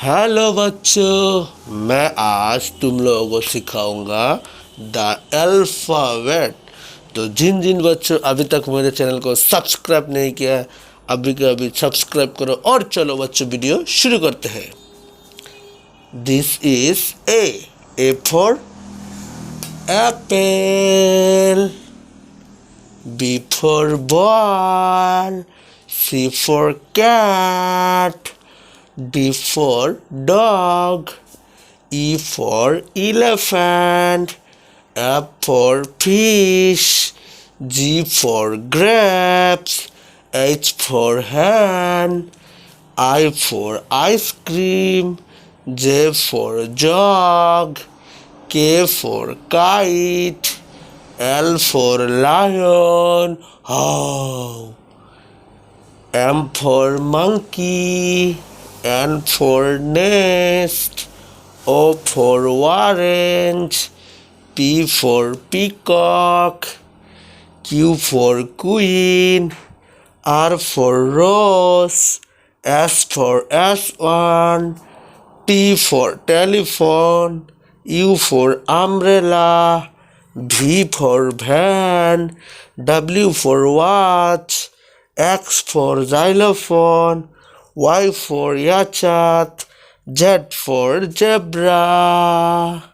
Hello बच्चों, मैं आज तुम लोगों को सिखाऊंगा द अल्फ़ाबेट। तो जिन जिन बच्चों अभी तक मेरे चैनल को सब्सक्राइब नहीं किया है, अभी के अभी सब्सक्राइब करो। और चलो बच्चों, वीडियो शुरू करते हैं। This is A for apple, B for ball, C for cat, D for dog, E for elephant, F for fish, G for grapes, H for hen, I for ice cream, J for jog, K for kite, L for lion, M for monkey, N for nest, O for orange, P for peacock, Q for queen, R for rose, S for swan, T for telephone, U for umbrella, V for van, W for watch, X for xylophone, Y for yachat, Z for zebra.